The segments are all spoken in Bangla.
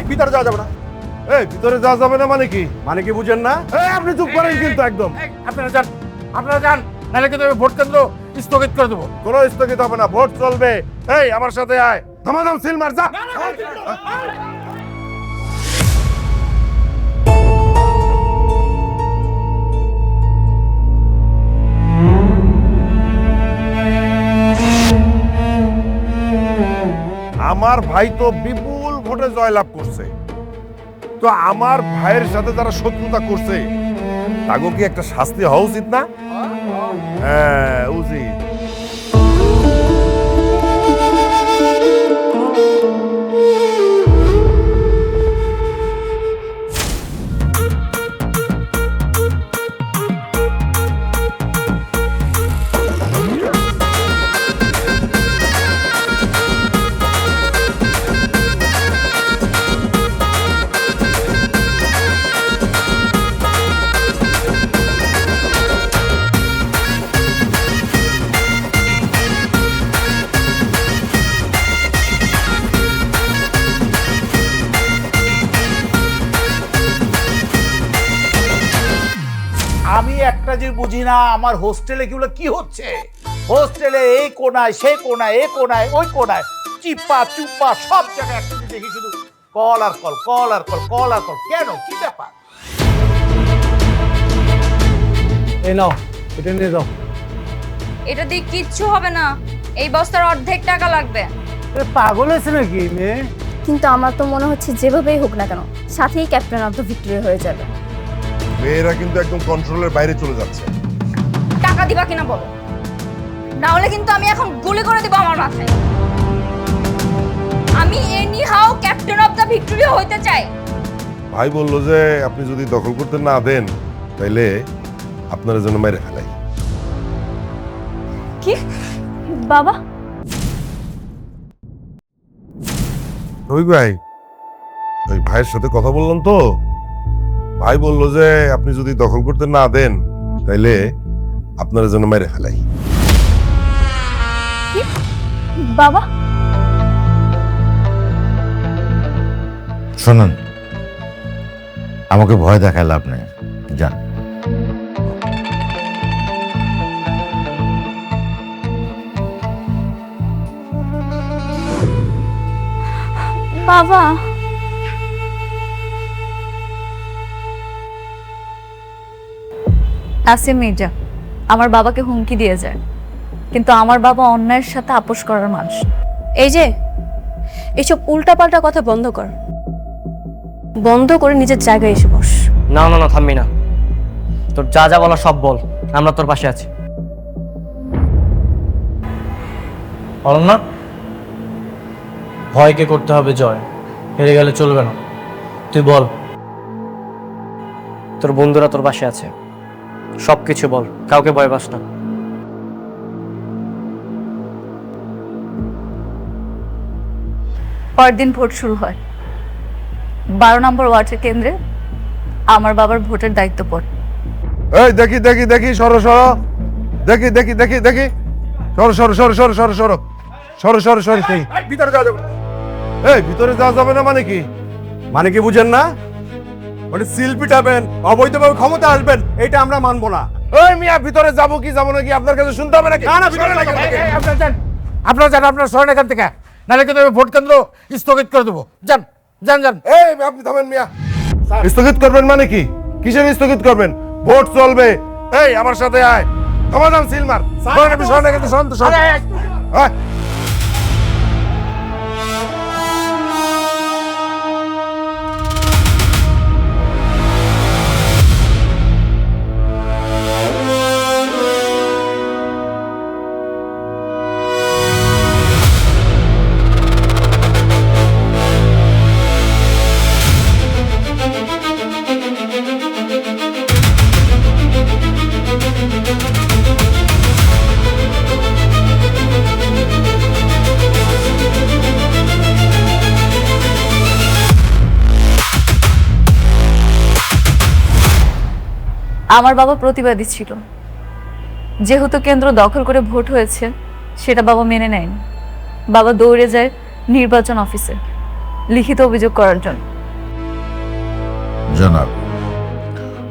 ভিতরে যাওয়া যাবে না। এই ভিতরে যাওয়া যাবে না মানে কি বুঝেন না? আপনি চুপ করেন কিন্তু একদম। আপনারা যান, নাহলে কিন্তু আমি ভোট কেন্দ্র স্থগিত করে দেবো। কোনো স্থগিত হবে না, ভোট চলবে। এই আমার সাথে আয়, থামাদাম সিল মার যা। আমার ভাই তো বিপুল ভোটে জয়লাভ করছে, তো আমার ভাইয়ের সাথে যারা শত্রুতা করছে তাকে কি একটা শাস্তি হওয়া উচিত না? হ্যাঁ উচিত। আমি একটা যে বুঝি না, আমার হোস্টেলে এগুলো কি হচ্ছে? হোস্টেলে এই কোনায় সেই কোনায়, এই কোনায় ওই কোনায়, চিপা চুপা সব জায়গায় একটা দেখি শুধু কল আর কল, কল আর কল, কল আর কল। কেন, কি ব্যাপার? এই নাও, এটা নিয়ে যাও। এটা দিয়ে কিচ্ছু হবে না, এই বস্তার অর্ধেক টাকা লাগবে। পাগল হয়েছে নাকি মেয়ে? কিন্তু আমার তো মনে হচ্ছে যেভাবেই হোক না কেন সাথেই ক্যাপ্টেন অফ দ্য ভিক্টোরি হয়ে যাবে। মেয়েরা কিন্তু একদম কন্ট্রোলের বাইরে চলে যাচ্ছে। টাকা দিবা কিনা বলো, না হলে কিন্তু আমি এখন গুলি করে দিব আমার মাথায়। আমি any how captain of the victory হইতে চাই। ভাই বলল যে আপনি যদি দখল করতে না দেন তাইলে আপনারা যেন মেরে ফেলাই। কি বাবা? রবি ভাই, ওই ভাইয়ের সাথে কথা বললাম তো, ভাই বলল যে আপনি যদি দখল করতে না দেন তাইলে আপনারা যেন মেরে ফেলাই। বাবা শুনুন, আমাকে ভয় দেখায় লাভ নেই, যান। বাবা নাসিম মির্জা আমার বাবাকে হুমকি দিয়ে যায়, কিন্তু আমার বাবা অন্যায়ের সাথে আপোষ করার মানুষ। এই যে এসব উল্টাপাল্টা কথা বন্ধ কর, বন্ধ করে নিজের জায়গায় এসে বস। না না না, থামবি না, তোর যা যা বলা সব বল, আমরা তোর পাশে আছি। অরণ্যা, ভয়কে করতে হবে জয়, হেরে গেলে চলবে না। তুই বল, তোর বন্ধুরা তোর পাশে আছে, সবকিছু বল, কাউকে ভয় পাস না। পরদিন ভোট শুরু হয়। 12 নম্বর ওয়ার্ডের কেন্দ্রে আমার বাবার ভোটের দায়িত্ব পড়ে। এই দেখি দেখি দেখি, সরো সরো, দেখি দেখি দেখি দেখি, সরো সরো সরো সরো সরো সরো সরো সরো সরো। ভিতরে যাওয়া যাবে না। এই ভিতরে যাওয়া যাবে না মানে কি বুঝেন না? মানে সিল পিটাবেন, অবৈধভাবে ক্ষমতা আসবেন, এটা আমরা মানবো না। ওই মিয়া, ভিতরে যাবো কি যাবো নাকি আপনার কাছে শুনতে হবে নাকি? না না, ভিতরে না। আপনারা যান, আপনারা সরেন এখান থেকে, নাহলে কিন্তু আমি ভোট কেন্দ্র স্থগিত করে দেবো। যান যান যান। এই আপনি থামেন মিয়া। স্থগিত করবেন মানে কি? কিসের স্থগিত করবেন? ভোট চলবে। এই আমার সাথে আয়, থামাদাম সিল মার। আপনি সরেন এখান থেকে, সরেন তো, সরেন। আয়। আমার বাবা প্রতিবাদী ছিল, যেহেতু কেন্দ্র দখল করে ভোট হয়েছে সেটা বাবা মেনে নেয়নি। বাবা দৌড়ে যায় নির্বাচন অফিসে, লিখিত অভিযোগ করার জন্য। জনাব,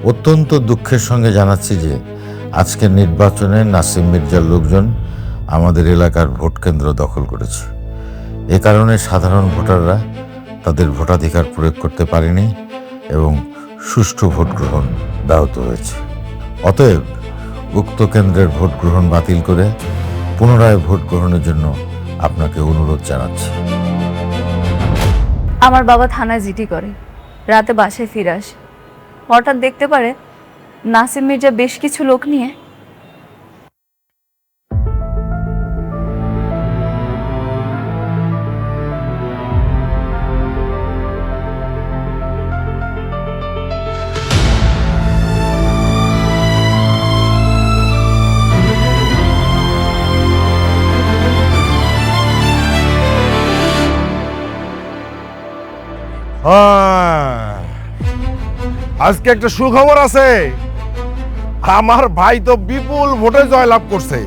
অত্যন্ত দুঃখের সঙ্গে জানাচ্ছি যে আজকের নির্বাচনে নাসিম মির্জার লোকজন আমাদের এলাকার ভোট কেন্দ্র দখল করেছে। এ কারণে সাধারণ ভোটাররা তাদের ভোটাধিকার প্রয়োগ করতে পারেনি এবং সুষ্ঠু ভোট গ্রহণ ব্যাহত হয়েছে। অতএব উক্ত কেন্দ্রের ভোট গ্রহণ বাতিল করে পুনরায় ভোট গ্রহণের জন্য আপনাকে অনুরোধ জানাচ্ছি। আমার বাবা থানায় জিডি করে, রাতে বাসায় ফিরে আসে। হঠাৎ দেখতে পারে নাসিম মির্জা বেশ কিছু লোক নিয়ে আজকে একটা সুখবর আছে। আমার ভাই তো বিপুল ভোটে জয়লাভ করছে।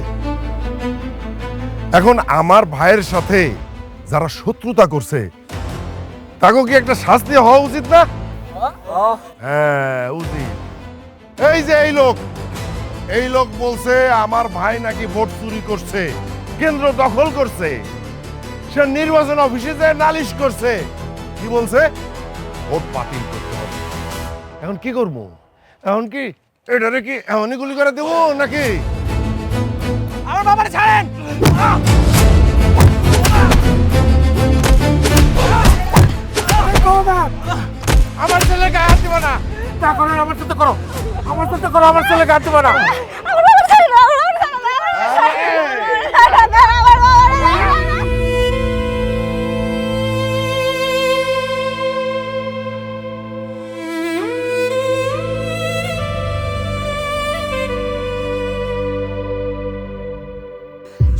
এখন আমার ভাইয়ের সাথে যারা শত্রুতা করছে তাকে কি একটা শাস্তি হওয়া উচিত না? হ্যাঁ, উচিত। এই যে এই লোক বলছে আমার ভাই নাকি ভোট চুরি করছে, কেন্দ্র দখল করছে, সে নির্বাচন অফিসে যে নালিশ করছে। কি বলছে? ভোট বাতিল করতে হবে। এখন কি করবো? এখন কি এটারে কি এমনই গুলি করে দেবো নাকি? আমার বাবার ছাড়েন। আমার ছেলে গায়ে হাত দিবা না। তা করো, আমার সাথে করো, আমার সাথে করো, আমার ছেলে গায়ে হাত দিবা না।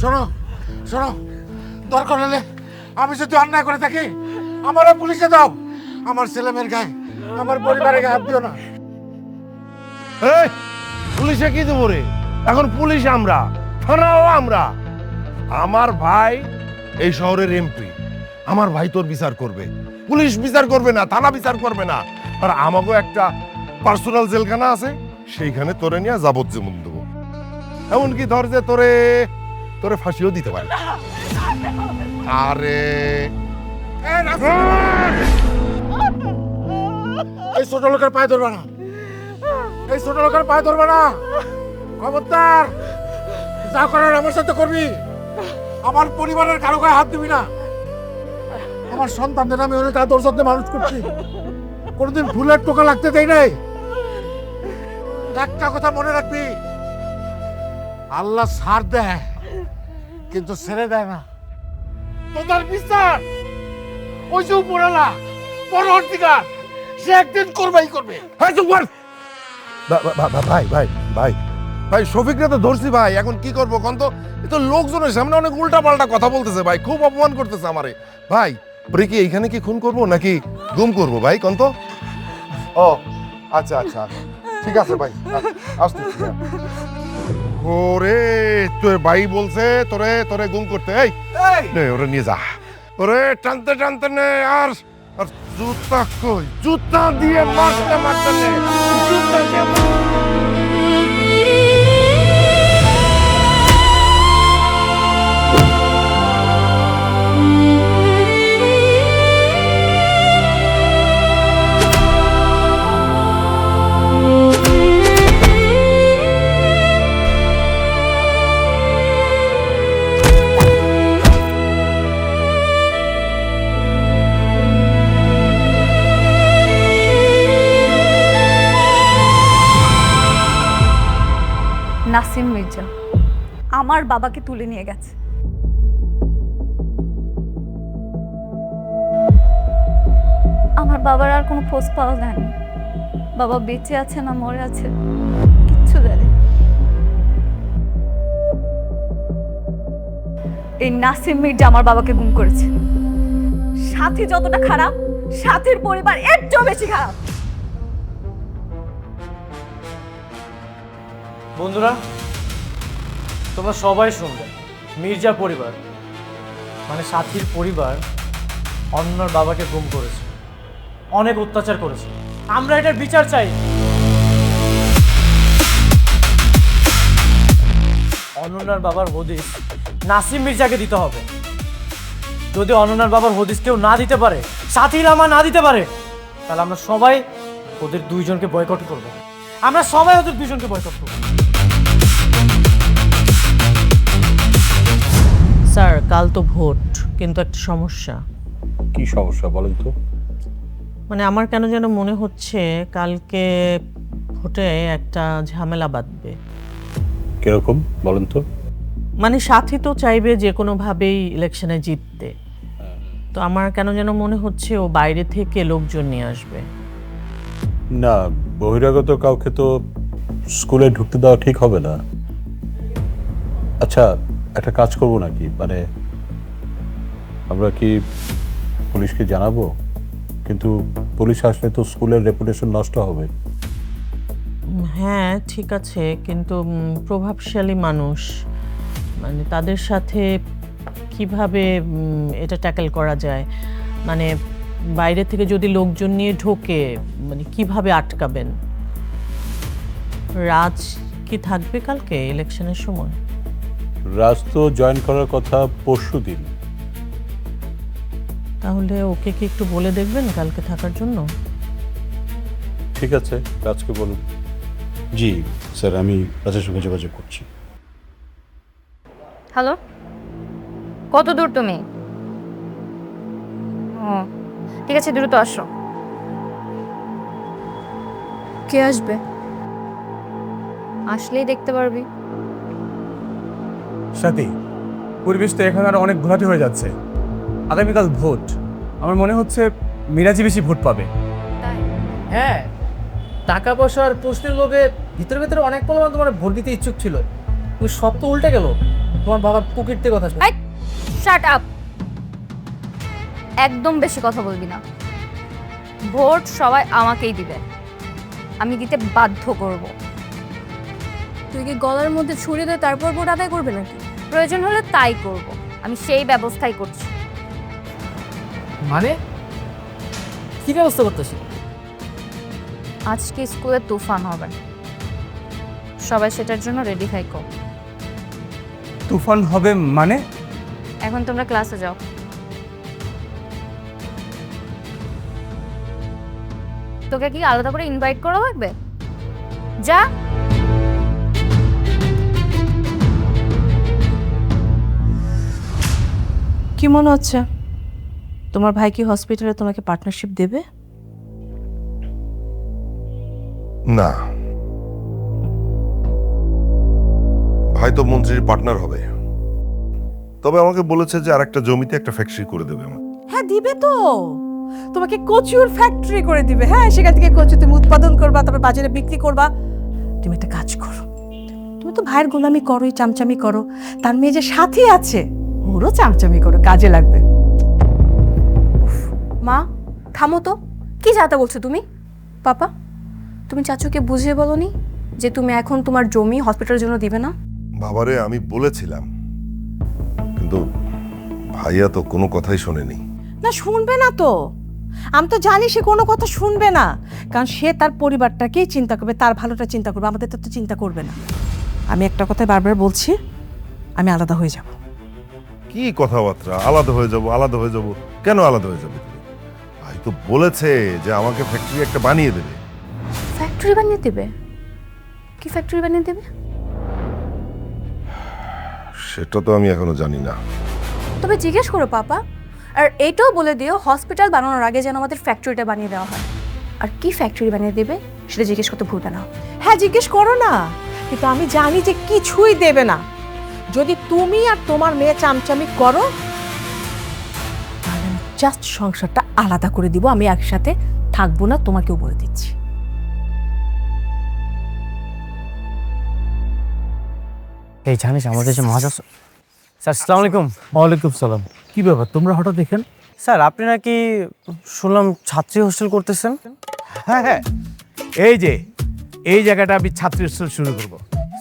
শোনো শোনো, দরকার হলে আমি যদি অন্যায় করে থাকি আমারও পুলিশে দাও। আমার ছেলে মেয়ের গায়ে, আমার পরিবারের গায়ে হাত দিও না। এই, পুলিশে কি দেবো রে? এখন পুলিশ আমরা, থানাও আমরা। আমার ভাই এই শহরের এমপি, আমার ভাই তোর বিচার করবে। পুলিশ বিচার করবে না, থানা বিচার করবে না। আর আমাকেও একটা পার্সোনাল জেলখানা আছে, সেইখানে তোরে নিয়ে যাবজ্জীবন দেবো। এমনকি ধর যে তোরে ফাঁসিও দিতে পারে। আরে এই ছোট লোকের পায়ে ধরবে না, এই ছোট লোকের পায়ে ধরবে না। খবরদার, যা করার আমার সাথে করবি। আমার পরিবারের কারো গায়ে হাত দিবি না। আমার সন্তানদের আমি অনেক আদর যত্নে মানুষ করছি, কোনোদিন ফুলের টোকা লাগতে দেই নাই। একটা কথা মনে রাখবি, আল্লাহ ছাড় দেয় কিন্তু ছেড়ে দেয় না। তোদের বিচার ওই যে উপরালা পরবর্তীকার সে একদিন করবেই করবে। ভাই ভাই ভাই ভাই ভাই শফিকরা তো ধরছি ভাই। এখন কি করবো কন তো? এ তো লোকজনের সামনে অনেক উল্টা পাল্টা কথা বলতেছে ভাই, খুব অপমান করতেছে আমারে ভাই। পরে কি এইখানে কি খুন করবো নাকি গুম করবো ভাই কন তো? ও আচ্ছা আচ্ছা, ঠিক আছে ভাই, আসতেছি। ওরে তোর ভাই বলছে তোরে গুম করতে। এই নে ওরে নিয়ে যা, ওরে টানতে টানতে নে। আর জুতা কই? জুতা দিয়ে মারতে মারতে নে, জুতা দিয়ে নাসিম মির্জা আমার বাবাকে তুলে নিয়ে গেছে। আমার বাবার আর কোনো খোঁজ পাওয়া যায়নি। বাবা বেঁচে আছে না মরে আছে কিচ্ছু জানি না। এই নাসিম মির্জা আমার বাবাকে গুম করেছে। সাথী যতটা খারাপ, সাথীর পরিবার এর চেয়েও বেশি খারাপ। বন্ধুরা, তোমরা সবাই শুনবে, মির্জা পরিবার মানে সাথীর পরিবার অনন্যার বাবাকে গুম করেছে, অনেক অত্যাচার করেছে। আমরা এটার বিচার চাই। অনন্যার বাবার হদিস নাসিম মির্জাকে দিতে হবে। যদি অনন্যার বাবার হদিস কেউ না দিতে পারে, সাথী রামা না দিতে পারে, তাহলে আমরা সবাই ওদের দুইজনকে বয়কট করব। আমরা সবাই ওদের দুইজনকে বয়কট করব। স্যার কাল তো ভোট, কিন্তু একটা সমস্যা। কি সমস্যা বলেন তো? মানে আমার কেন যেন মনে হচ্ছে কালকে ভোটে একটা ঝামেলা বাঁধবে। কিরকম বলেন তো? মানে সাথী তো চাইবে যে কোনোভাবেই ইলেকশনে জিততে, তো আমার কেন যেন মনে হচ্ছে ও বাইরে থেকে লোকজন নিয়ে আসবে। না, বহিরাগত কাউকে তো স্কুলে ঢুকতে দেওয়া ঠিক হবে না। আচ্ছা, একটা কাজ করব নাকি, মানে আমরা কি পুলিশকে জানাবো? কিন্তু পুলিশ আসলে তো স্কুলের রেপুটেশন নষ্ট হবে। হ্যাঁ ঠিক আছে, কিন্তু প্রভাবশালী মানুষ, মানে তাদের সাথে কিভাবে এটা ট্যাকেল করা যায়? মানে বাইরে থেকে যদি লোকজন নিয়ে ঢোকে, মানে কিভাবে আটকাবেন? রাজ কি থাকবে কালকে ইলেকশনের সময়? রাজ তো জয়েন করার কথা পরশুদিন। তাহলে ওকে কি একটু বলে দেখবেন কালকে থাকার জন্য? ঠিক আছে, রাজকে বলুন। জি স্যার, আমি রাজের সঙ্গে যোগাযোগ করছি। হ্যালো, কত দূর তুমি? ও ঠিক আছে, দ্রুত আসো। কে আসবে? আসলেই দেখতে পারবি। সাথী, পরিবেশ তো এখন আর অনেক ঘোলাটে হয়ে যাচ্ছে। আগামীকাল ভোট, আমার মনে হচ্ছে মিরাজি বেশি ভোট পাবে। হ্যাঁ, টাকা পয়সার প্রশ্নের লোভে ভিতরে ভিতরে অনেক পরিমাণ তোমার ভোট দিতে ইচ্ছুক ছিল। তুমি সব তো উল্টে গেল। তোমার বাবার পকেটতে কথা শুনে। এই শাট আপ, একদম বেশি কথা বলবি না। ভোট সবাই আমাকেই দিবে, আমি দিতে বাধ্য করব। তুই কি গলার মধ্যে ছুরি দিয়ে তারপর ভোট আদায় করবে নাকি? প্রয়োজন হলে তাই করব, আমি সেই ব্যবস্থাই করছি। মানে কি ব্যবস্থা করতেছি? আজকে স্কুলে তুফান হবে, সবাই সেটার জন্য রেডি থাকো। তুফান হবে মানে? এখন তোমরা ক্লাসে যাও। তোকে কি আলাদা করে ইনভাইট করা লাগবে? যা। কি মনে হচ্ছে তোমার ভাই কি হসপিটালে তোমাকে পার্টনারশিপ দেবে? না, ভাই তো মন্ত্রীর পার্টনার হবে। তবে আমাকে বলেছে যে আরেকটা জমিতে একটা ফ্যাক্টরি করে দেবে আমার। হ্যাঁ দিবে তো, তোমাকে কচুর ফ্যাক্টরি করে দিবে। হ্যাঁ, সেখান থেকে কচু তুমি উৎপাদন করবা, তারপর বাজারে বিক্রি করবা। তুমি একটা কাজ করো, তুমি তো ভাইয়ের গোলামি করোই, চামচামি করো। তার মেয়ে যে সাথী আছে, ওরও চামচামি করো, কাজে লাগবে। মা থামো তো, কি যাতা বলছো তুমি? পাপা, তুমি চাচুকে বুঝিয়ে বলোনি যে তুমি এখন তোমার জমি হসপিটালের জন্য দিবে না? বাবারে আমি বলেছিলাম, কিন্তু ভাইয়া তো কোনো কথাই শোনেনি। না শুনবে না তো, আমি তো জানি সে কোনো কথা শুনবে না, কারণ সে তার পরিবারটাকেই চিন্তা করবে, তার ভালোটা চিন্তা করবে, আমাদের তো চিন্তা করবে না। আমি একটা কথাই বারবার বলছি, আমি আলাদা হয়ে যাব। কি কথাবার্তা, আলাদা হয়ে যাব, আলাদা হয়ে যাব? কেন আলাদা হয়ে যাবে তুমি? ভাই তো বলেছে যে আমাকে ফ্যাক্টরি একটা বানিয়ে দেবে। ফ্যাক্টরি বানিয়ে দেবে? কি ফ্যাক্টরি বানিয়ে দেবে? সেটা তো আমি এখনো জানি না। তবে জিজ্ঞেস করো পাপা, আর এইটাও বলে দিও হসপিটাল বানানোর আগে যেন আমাদের ফ্যাক্টরিটা বানিয়ে দেওয়া হয়। আর কি ফ্যাক্টরি বানিয়ে দেবে সেটা জিজ্ঞেস করতে ভুলবে না। হ্যাঁ জিজ্ঞেস করো না, কিন্তু আমি জানি যে কিছুই দেবে না। যদি তুমি আর তোমার মেয়ে চামচামি করো, তাহলে আমি জাস্ট সংসারটা আলাদা করে দিব, আমি একসাথে থাকবো না, তোমাকেও বলে দিচ্ছি। এই জানিস আমাদের যে মহাজ স্যার, আসসালামু আলাইকুম। ওয়ালাইকুম সালাম। কি ব্যাপার, তোমরা হঠাৎ দেখেন? স্যার, আপনি নাকি শুনলাম ছাত্রী হোস্টেল করতেছেন? হ্যাঁ হ্যাঁ, এই যে এই জায়গাটা আমি ছাত্রী হোস্টেল শুরু করব।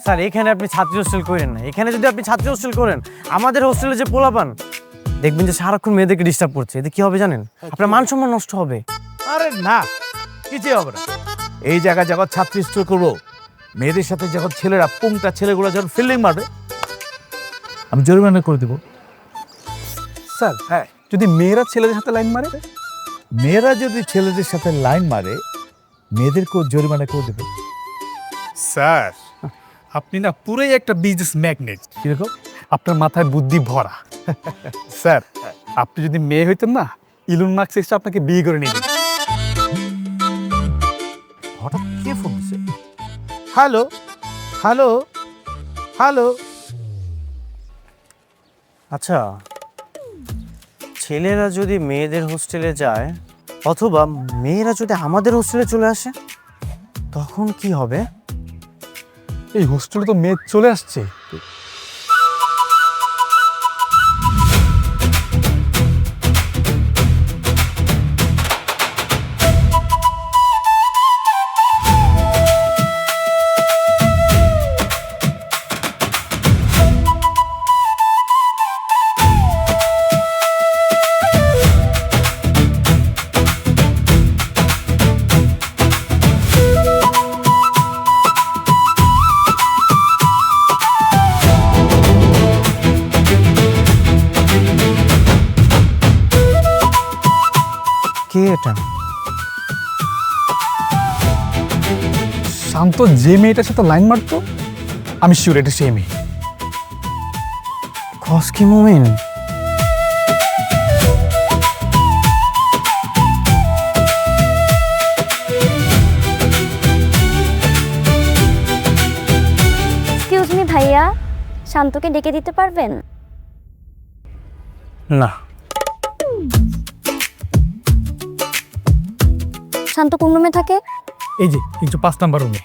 স্যার, এখানে আপনি ছাত্রী হোস্টেল করেন না। এখানে যদি আপনি ছাত্রী হোস্টেল করেন, আমাদের হোস্টেলে যে পোলাপান দেখবেন যে সারাক্ষণ মেয়েদেরকে ডিস্টার্ব করছে, এতে কি হবে জানেন? আপনার মান সম্মান নষ্ট হবে। আরে না, কিছুই হবে না। এই জায়গায় যখন ছাত্রী স্টোর করবো, মেয়েদের সাথে যখন ছেলেরা পুংটা ছেলেগুলো যখন ফিল্ডিং মারবে, আমি জরিমানা করে দেবো। স্যার হ্যাঁ, যদি মেয়েরা ছেলেদের সাথে লাইন মারে? মেয়েরা যদি ছেলেদের সাথে লাইন মারে, মেয়েদেরকেও জরিমানা করে দেবে। স্যার আপনি না পুরোই একটা বিজনেস ম্যাগনেট। কিরকম? আপনার মাথায় বুদ্ধি ভরা। স্যার আপনি যদি মেয়ে হইতেন না, ইলন মাস্ক এসে আপনাকে বিয়ে করে নিয়ে যেত। হঠাৎ কে ফোন দিছে? Hello hello hello. আচ্ছা, ছেলেরা যদি মেয়েদের হোস্টেলে যায় অথবা মেয়েরা যদি আমাদের হোস্টেলে চলে আসে, তখন কি হবে? এই হোস্টেলে তো মেয়ে চলে আসছে। কে এটা? শান্ত যে মেয়েটার সাথে লাইন মারতো, আমি শিওর এটা সেই মেয়ে। খস কি মোমেন? এক্সকিউজ মি ভাইয়া, শান্তকে ডেকে দিতে পারবেন? না। শান্ত কোন রুমে থাকে? এই যে 105 নাম্বার রুমে।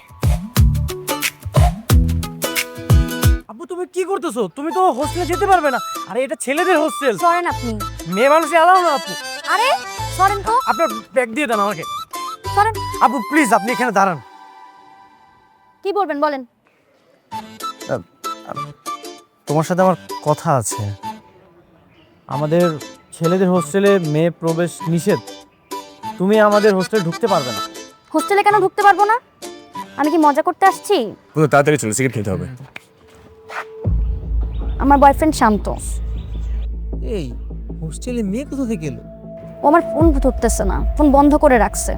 আপু তুমি কি করতেছো? তুমি তো হোস্টেলে যেতে পারবে না। আরে এটা ছেলেদের হোস্টেল, সরেন আপনি। মেয়ে মানুষ এলাও না আপু। আরে সরেন তো, আপনার ব্যাগ দিয়ে দেন আমাকে। সরেন। আপু প্লিজ আপনি এখানে দাঁড়ান। কি বলবেন বলেন। তোমার সাথে আমার কথা আছে। আমাদের ছেলেদের হোস্টেলে মেয়ে প্রবেশ নিষেধ। তুমি আমাদের হোস্টেলে ঢুকতে পারবে না। হোস্টেলে কেন ঢুকতে পারবো না? আমি কি মজা করতে আসছি? তাড়াতাড়ি চলো, সিগারেট খেতে হবে। আমার বয়ফ্রেন্ড শান্ত। এই হোস্টেলে মেয়ে কোথা থেকে এলো? ও আমার ফোন ধরতেছে না, ফোন বন্ধ করে রাখছে।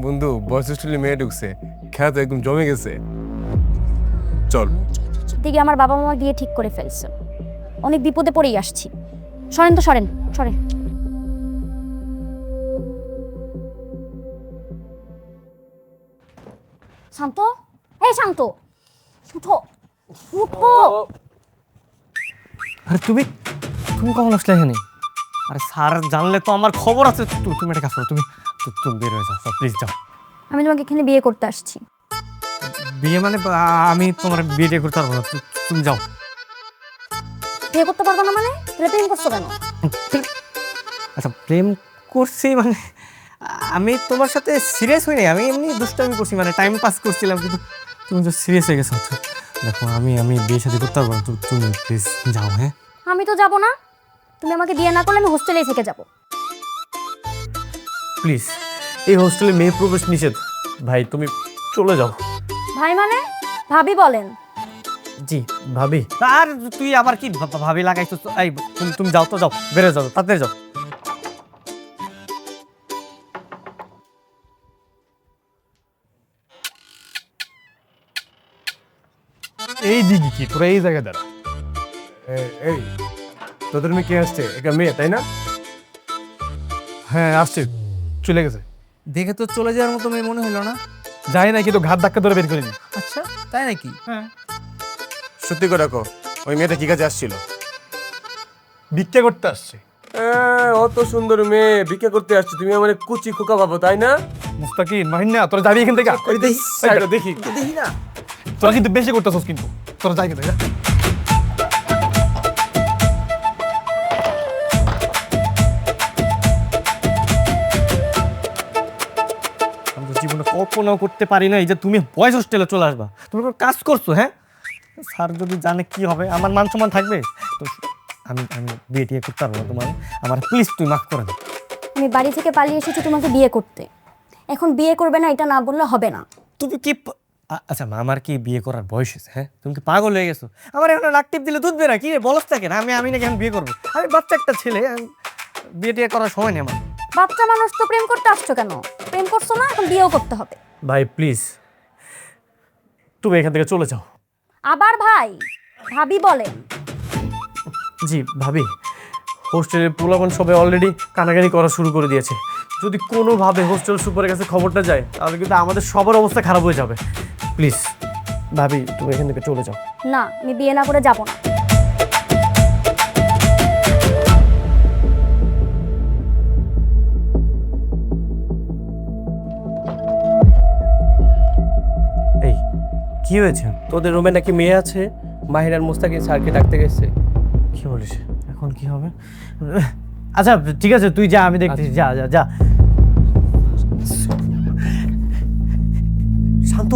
বন্ধু, বয়স হোস্টেলে মেয়ে ঢুকছে, খেলা তো একদম জমে গেছে। চল। দিকে আমার বাবা মা গিয়ে ঠিক করে ফেলছে। অনেক বিপদে পড়েই আসছি। সরেন তো, সরেন সরেন। শান্ত, এই শান্ত, উঠো উঠো। আরে তুমি তুমি কখন আসলে এখানে? আরে স্যার জানলে তো আমার খবর আছে। তুমি একটা কাজ করো, তুমি তুমি বের হয়ে যাও প্লিজ, যাও। আমি তোমাকে এখানে বিয়ে করতে আসছি। বিয়ে মানে আমি তোমার বিয়ে করতে পারবো না, তুমি যাও। বিয়ে করতে পারবো না মানে? তুমি প্রেম করছো কেন? আচ্ছা প্রেম করছি মানে আমি তোমার সাথে সিরিয়াস হইনি, আমি এমনি দুষ্টামি করছি, মানে টাইম পাস করছিলাম, কিন্তু তুমি তো সিরিয়াস হয়ে গেছো। দেখো আমি বিয়ে সাথে করতে পারবো না, তুমি প্লিজ যাও। হ্যাঁ আমি তো যাবো না। তুমি আমাকে বিয়ে না করলে আমি হোস্টেলেই থেকে যাবো। প্লিজ, এই হোস্টেলে মেয়ে প্রবেশ নিষেধ। ভাই তুমি চলে যাও। ভাই মানে? ভাবি বলেন। জি ভাবি। আর তুই আবার কি ভাবি লাগাইছো? এই তুমি যাও তো, যাও, বেরো যাও, তাড়াতাড়ি যাও। এই দিকে কি তোরা এই জায়গায় দাঁড়া। এই তোদের মেয়ে কে আসছে? এটা মেয়ে তাই না? হ্যাঁ আসছে, চলে গেছে। দেখে তো চলে যাওয়ার মতো মেয়ে মনে হলো না। যাই না, কিন্তু ঘাত ধাক্কা ধরে বের করে নি। আচ্ছা তাই নাকি? হ্যাঁ সত্যি করে রাখো, ওই মেয়েটা কি কাজে আসছিল? ভিক্ষা করতে আসছে। অত সুন্দর মেয়ে ভিক্ষা করতে আসছে, তুমি আমার কুচি খোকা পাবো তাই না? মুস্তাকিন মাহিনা, তোরা যাবি এখান থেকে। দেখি দেখি না, তোরা কিন্তু বেশি করতেছস, কিন্তু তোরা যাই এখান থেকে। আমি তো জীবনে কল্পনাও করতে পারি না এই যে তুমি বয়েজ হোস্টেলে চলে আসবা। তুমি কোনো কাজ করছো? হ্যাঁ স্যার যদি জানে কি হবে? আমার মান সম্মান থাকবে তো? আমি বিয়ে টিয়ে করতে পারবো না তোমার, আমার প্লিজ তুই মাফ করে দে। আমি বাড়ি থেকে পালিয়ে এসেছি তোমাকে বিয়ে করতে, এখন বিয়ে করবে না এটা না বললে হবে না। তুমি কি আচ্ছা মা, আমার কি বিয়ে করার বয়স হয়েছে? হ্যাঁ, তুমি কি পাগল হয়ে গেছো? আমার এখন লাক টিপ দিলে দুধবে না, কি রে বলস থাকে না? আমি নাকি এখন বিয়ে করবো? আমি বাচ্চা একটা ছেলে, বিয়ে টিয়ে করার সময় নেই আমার। বাচ্চা মানুষ তো প্রেম করতে আসছো কেন? প্রেম করছো না, এখন বিয়েও করতে হবে। ভাই প্লিজ তুমি এখান থেকে চলে যাও। আবার ভাই ভাবি বলেন? জি ভাবি, হোস্টেলের পোলাপান সবাই অলরেডি কানাকানি করা শুরু করে দিয়েছে। যদি কোনোভাবে হোস্টেল সুপারের কাছে খবরটা যায় তাহলে কিন্তু আমাদের সবার অবস্থা খারাপ হয়ে যাবে। প্লিজ ভাবি তুমি এখান থেকে চলে যাও। না, আমি বিয়ে না করে যাব না। এই কি হয়েছে? তোদের রুমে নাকি মেয়ে আছে, মাহির আর মুস্তাকিম স্যারকে ডাকতে গেছে। কি বলিস? এখন কি হবে? আচ্ছা ঠিক আছে, তুই যা, আমি দেখতেছি। যা যা যা। শান্ত,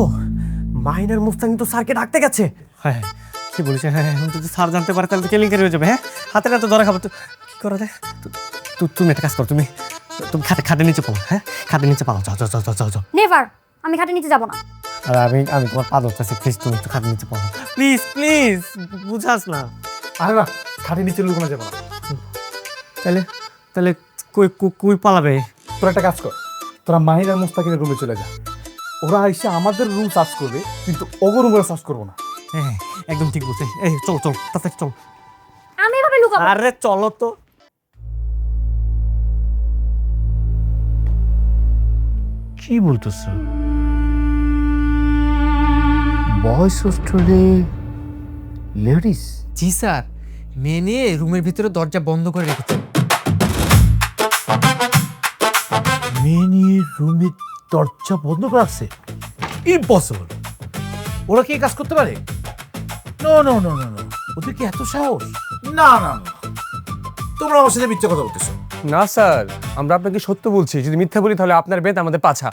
মাহির আর মুস্তাকিম তো স্যারকে ডাকতে গেছে। হ্যাঁ কি বলিস? হ্যাঁ এখন যদি স্যার জানতে পারে তাহলে তো কেলেঙ্কারি হয়ে যাবে। হ্যাঁ, হাতে নাতে ধরা খাবো। কি করা যায়? তুমি একটা কাজ করো, তুমি খাটের নিচে পাও। হ্যাঁ, খাটের নিচে পাও। যাও যাও যাও যাও যাও। নেভার, আমি খাটে নিচে যাব না। আর আমি তোমার পা ধরতেছি, প্লিজ তুমি একটু খাটের নিচে পাও। প্লিজ প্লিজ, বুঝাস না। আরে না, খাটের নিচে লুকানো যাবে না। তাহলে তাহলে কই পালাবে? তোরা একটা কাজ কর, তোরা মাহির আর মুস্তাকিমের রুমে চলে যা। ওরা এসে আমাদের রুম সার্চ করবে, কিন্তু ওগো রুমে সার্চ করবো না। হ্যাঁ একদম ঠিক বলছে। এই চল চল তাড়াতাড়ি চল। আমি এভাবে লুকাবো? আরে চলো তো। কি বলতেছ? বয়স হোস্টেলে লেডিস? জি স্যার, মেয়ে নিয়ে রুমের ভিতরে দরজা বন্ধ করে রেখেছে। মেয়ে নিয়ে রুমের দরজা বন্ধ করে আছে? ইম্পসিবল। ওরা কি এই কাজ করতে পারে? No no no no no, ওদের কি এত সাহস? না না না, তোমরা আমার সাথে মিথ্যা কথা বলতেছো। না স্যার, আমরা আপনাকে সত্য বলছি। যদি মিথ্যা বলি তাহলে আপনার বেত আমাদের পাছা।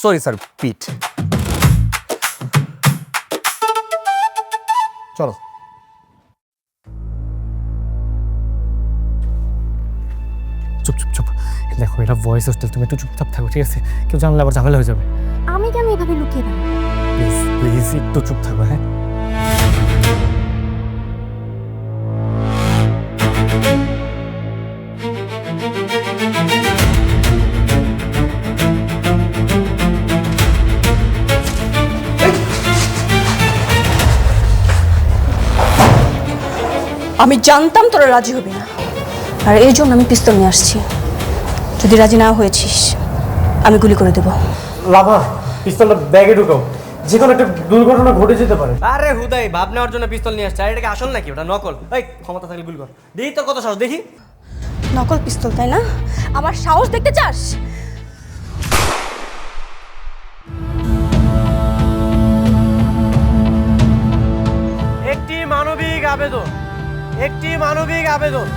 সরি স্যার, পিঠ। চলো। চুপ চুপ চুপ, দেখো এটা ভয়েস হোস্টেল, তুমি একটু চুপচাপ থাকো, ঠিক আছে? কেউ জানলে আবার ঝামেলা হয়ে যাবে। আমি কেন এভাবে লুকিয়ে দেবো? প্লিজ প্লিজ একটু চুপ থাকো। হ্যাঁ, আমি জানতাম তোরা রাজি হবি না, আর এই জন্য আমি পিস্তল নিয়ে আসছি। যদি রাজি না হয়েছিস আমি গুলি করে দেবো। লাভা পিস্তলটা ব্যাগে ঢুকাও, যে কোনো একটা দুর্ঘটনা ঘটে যেতে পারে। আরে হুদাই ভাব নেওয়ার জন্য পিস্তল নিয়ে আসছে, আর এটাকে আসল নাকি? ওটা নকল। এই ক্ষমতা থাকলে গুলি কর। দেখি তোর কত সাহস, দেখি। নকল পিস্তল তাই না? আমার সাহস দেখতে চাস? একটি মানবিক আবেদন,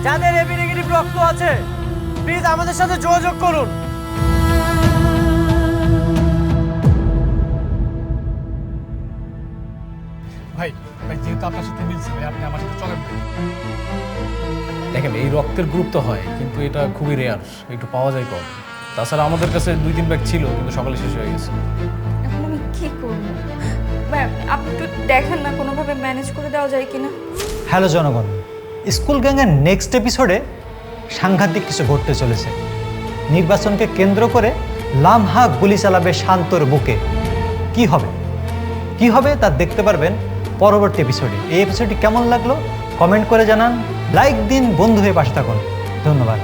যাদের এবি নেগেটিভ রক্ত আছে প্লিজ আমাদের সাথে যোগাযোগ করুন। ভাই ভাই, যেহেতু আপনার সাথে মিলছে ভাই, আপনি আমার সাথে চলেন। দেখেন এই রক্তের গ্রুপ তো হয়, কিন্তু এটা খুবই রেয়ার, একটু পাওয়া যায় কম। তাছাড়া আমাদের কাছে 2-3 ব্যাগ ছিল, কিন্তু সকালে শেষ হয়ে গেছে। এখন আমি কি করবো? আপনি একটু দেখেন না কোনোভাবে ম্যানেজ করে দেওয়া যায় কিনা। হ্যালো জনগণ, স্কুল গ্যাংয়ের নেক্সট এপিসোডে সাংঘাতিক কিছু ঘটতে চলেছে। নির্বাচনকে কেন্দ্র করে লামহা গুলি চালাবে শান্তর বুকে। কি হবে তা দেখতে পারবেন পরবর্তী এপিসোডে। এই এপিসোডটি কেমন লাগলো কমেন্ট করে জানান, লাইক দিন, বন্ধু হয়ে পাশে থাকুন। ধন্যবাদ।